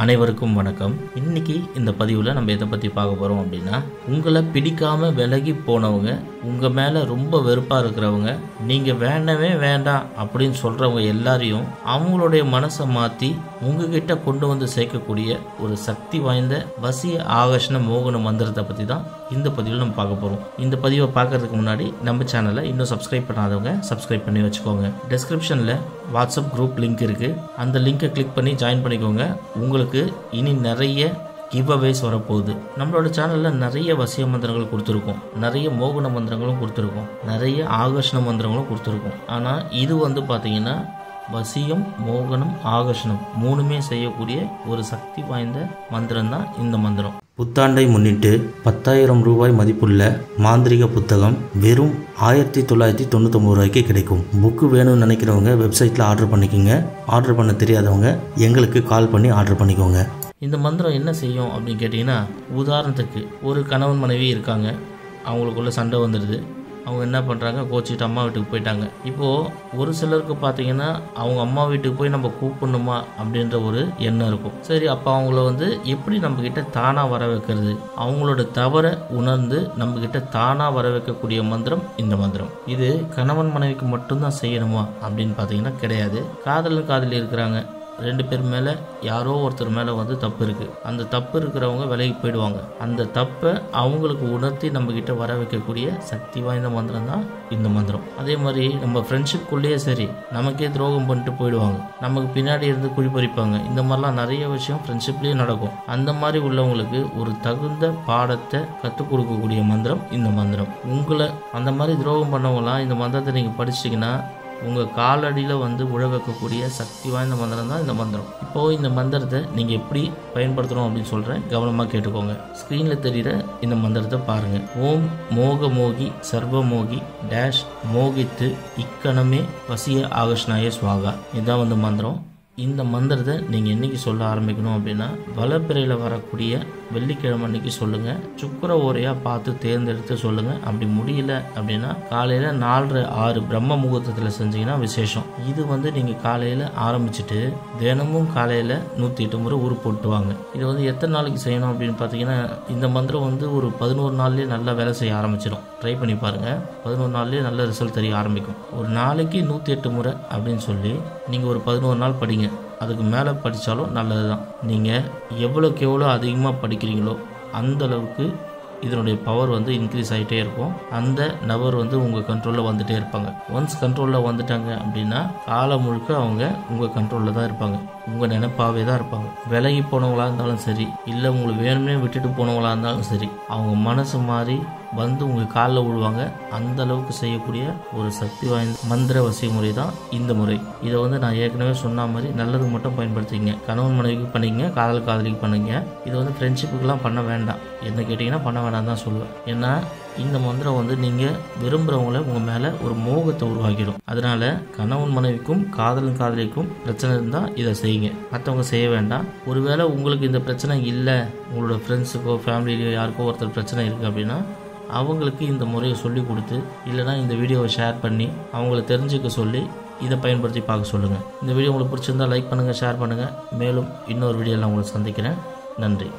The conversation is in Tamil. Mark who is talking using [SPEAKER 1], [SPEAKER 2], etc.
[SPEAKER 1] அனைவருக்கும் வணக்கம். இன்னைக்கு இந்த பதிவில் நம்ம எதை பற்றி பார்க்க போகிறோம் அப்படின்னா, உங்களை பிடிக்காம விலகி போனவங்க, உங்கள் மேலே ரொம்ப வெறுப்பாக இருக்கிறவங்க, நீங்கள் வேண்டவே வேண்டாம் அப்படின்னு சொல்கிறவங்க எல்லாரையும் அவங்களுடைய மனசை மாற்றி உங்ககிட்ட கொண்டு வந்து சேர்க்கக்கூடிய ஒரு சக்தி வாய்ந்த வசிய ஆகர்ஷண மோகன மந்திரத்தை பற்றி தான் இந்த பதிவில் நம்ம பார்க்க போகிறோம். இந்த பதிவை பார்க்கறதுக்கு முன்னாடி நம்ம சேனலை இன்னும் சப்ஸ்கிரைப் பண்ணாதவங்க சப்ஸ்கிரைப் பண்ணி வச்சுக்கோங்க. டிஸ்கிரிப்ஷனில் வாட்ஸ்அப் குரூப் லிங்க் இருக்குது, அந்த லிங்கை கிளிக் பண்ணி ஜாயின் பண்ணிக்கோங்க. உங்களுக்கு இனி நிறைய கிவ் அவேஸ் வரப்போகுது. நம்மளோட சேனலில் நிறைய வசிய மந்திரங்கள் கொடுத்துருக்கோம், நிறைய மோகன மந்திரங்களும் கொடுத்துருக்கோம், நிறைய ஆகர்ஷண மந்திரங்களும் கொடுத்துருக்கோம். ஆனால் இது பார்த்தீங்கன்னா வசியம், மோகனம், ஆகர்ஷணம் மூணுமே செய்யக்கூடிய ஒரு சக்தி வாய்ந்த மந்திரம் தான் இந்த மந்திரம். புத்தாண்டை முன்னிட்டு 10,000 ரூபாய் மதிப்புள்ள மாந்திரிக புத்தகம் வெறும் 1999 ரூபாய்க்கு கிடைக்கும். புக்கு வேணும்னு நினைக்கிறவங்க வெப்சைட்டில் ஆர்டர் பண்ணிக்கோங்க. ஆர்டர் பண்ண தெரியாதவங்க எங்களுக்கு கால் பண்ணி ஆர்டர் பண்ணிக்கோங்க. இந்த மந்திரம் என்ன செய்யும் அப்படின்னு கேட்டிங்கன்னா, உதாரணத்துக்கு ஒரு கணவன் மனைவி இருக்காங்க, அவங்களுக்குள்ள சண்டை வந்துடுது. அவங்க என்ன பண்ணுறாங்க, கோச்சிட்டு அம்மா வீட்டுக்கு போயிட்டாங்க. இப்போது ஒரு சிலருக்கு பார்த்தீங்கன்னா அவங்க அம்மா வீட்டுக்கு போய் நம்ம கூப்பிடணுமா அப்படின்ற ஒரு எண்ணம் இருக்கும். சரி, அப்போ அவங்கள எப்படி நம்மக்கிட்ட தானாக வர வைக்கிறது, அவங்களோட தவறை உணர்ந்து நம்மக்கிட்ட தானாக வர வைக்கக்கூடிய மந்திரம் இந்த மந்திரம். இது கணவன் மனைவிக்கு மட்டும்தான் செய்யணுமா அப்படின்னு பார்த்தீங்கன்னா கிடையாது. காதலி இருக்கிறாங்க, 2 பேர் மேலே யாரோ ஒருத்தர் மேலே தப்பு இருக்குது. அந்த தப்பு இருக்கிறவங்க விலகி போயிடுவாங்க. அந்த தப்பை அவங்களுக்கு உணர்த்தி நம்மக்கிட்ட வர வைக்கக்கூடிய சக்தி வாய்ந்த மந்திரம் தான் இந்த மந்திரம். அதே மாதிரி நம்ம ஃப்ரெண்ட்ஷிப்குள்ளேயே சரி, நமக்கே துரோகம் பண்ணிட்டு போயிடுவாங்க, நமக்கு பின்னாடி இருந்து குழிப்பறிப்பாங்க. இந்த மாதிரிலாம் நிறைய விஷயம் ஃப்ரெண்ட்ஷிப்லேயே நடக்கும். அந்த மாதிரி உள்ளவங்களுக்கு ஒரு தகுந்த பாடத்தை கற்றுக் கொடுக்கக்கூடிய மந்திரம் இந்த மந்திரம். உங்களை அந்த மாதிரி துரோகம் பண்ணவங்களாம் இந்த மந்திரத்தை நீங்கள் படிச்சிட்டிங்கன்னா உங்கள் காலடியில் உழ வைக்கக்கூடிய சக்தி வாய்ந்த மந்திரம் தான் இந்த மந்திரம். இப்போது இந்த மந்திரத்தை நீங்கள் எப்படி பயன்படுத்தணும் அப்படின்னு சொல்கிறேன், கவனமாக கேட்டுக்கோங்க. ஸ்க்ரீனில் தெரிகிற இந்த மந்திரத்தை பாருங்கள். ஓம் மோக மோகி சர்வ மோகி டேஷ் மோகித்து இக்கணமே வசிய ஆகர்ஷணாய ஸ்வாகா. இதுதான் மந்திரம். இந்த மந்திரத்தை நீங்கள் என்றைக்கு சொல்ல ஆரம்பிக்கணும் அப்படின்னா, வளப்பிறையில் வரக்கூடிய வெள்ளிக்கிழமை அன்னைக்கு சொல்லுங்கள். சுக்கிர ஓரையாக பார்த்து தேர்ந்தெடுத்து சொல்லுங்கள். அப்படி முடியல அப்படின்னா காலையில் 4:30 6 பிரம்ம முகூர்த்தத்தில் செஞ்சீங்கன்னா விசேஷம். இது நீங்கள் காலையில் ஆரம்பிச்சுட்டு தினமும் காலையில் 108 முறை ஊர் போட்டு வாங்க. இது எத்தனை நாளைக்கு செய்யணும் அப்படின்னு பார்த்தீங்கன்னா, இந்த மந்திரம் ஒரு 11 நாள்லேயே நல்லா வேலை செய்ய ஆரம்பிச்சிடும். ட்ரை பண்ணி பாருங்கள், 11 நாள்லேயே நல்ல ரிசல்ட் தெரிய ஆரம்பிக்கும். ஒரு நாளைக்கு 108 முறை அப்படின்னு சொல்லி நீங்கள் ஒரு 11 நாள் படிங்க. அதுக்கு மேலே படித்தாலும் நல்லது தான். நீங்கள் எவ்வளோக்கு எவ்வளோ அதிகமாக படிக்கிறீங்களோ அந்தளவுக்கு இதனுடைய பவர் இன்க்ரீஸ் ஆகிட்டே இருக்கும். அந்த நபர் உங்கள் கண்ட்ரோலில் வந்துகிட்டே இருப்பாங்க. ஒன்ஸ் கண்ட்ரோலில் வந்துட்டாங்க அப்படின்னா காலம் முழுக்க அவங்க உங்கள் கண்ட்ரோலில் தான் இருப்பாங்க, உங்கள் நினைப்பாகவே தான் இருப்பாங்க. விலகி போனவங்களா இருந்தாலும் சரி, இல்லை உங்களுக்கு வேணுமே விட்டுட்டு போனவங்களா இருந்தாலும் சரி, அவங்க மனசு மாறி உங்கள் காலில் விழுவாங்க. அந்த அளவுக்கு செய்யக்கூடிய ஒரு சக்தி வாய்ந்த மந்திர வசிய முறை தான் இந்த முறை. இதை நான் ஏற்கனவே சொன்ன மாதிரி நல்லதுக்கு மட்டும் பயன்படுத்திங்க. கணவன் மனைவிக்கு பண்ணிங்க, காதலிக்கு பண்ணுங்க. இது ஃப்ரெண்ட்ஷிப்புக்கெல்லாம் பண்ண வேண்டாம். என்ன கேட்டிங்கன்னா பண்ண வேண்டாம் தான் சொல்லுவேன். ஏன்னா இந்த மந்திரம் நீங்கள் விரும்புகிறவங்கள உங்கள் மேலே ஒரு மோகத்தை உருவாக்கிடும். அதனால கணவன் மனைவிக்கும் காதலிக்கும் பிரச்சனை இருந்தால் இதை செய்யுங்க, மற்றவங்க செய்ய வேண்டாம். ஒருவேளை உங்களுக்கு இந்த பிரச்சனை இல்லை, உங்களோட ஃப்ரெண்ட்ஸுக்கோ ஃபேமிலியிலையோ யாருக்கோ ஒருத்தர் பிரச்சனை இருக்குது அப்படின்னா அவங்களுக்கு இந்த முறையை சொல்லி கொடுத்து, இல்லைனா இந்த வீடியோவை ஷேர் பண்ணி அவங்கள தெரிஞ்சுக்க சொல்லி இதை பயன்படுத்தி பார்க்க சொல்லுங்கள். இந்த வீடியோ உங்களுக்கு பிடிச்சிருந்தால் லைக் பண்ணுங்கள், ஷேர் பண்ணுங்கள். மேலும் இன்னொரு வீடியோவில் உங்களை சந்திக்கிறேன். நன்றி.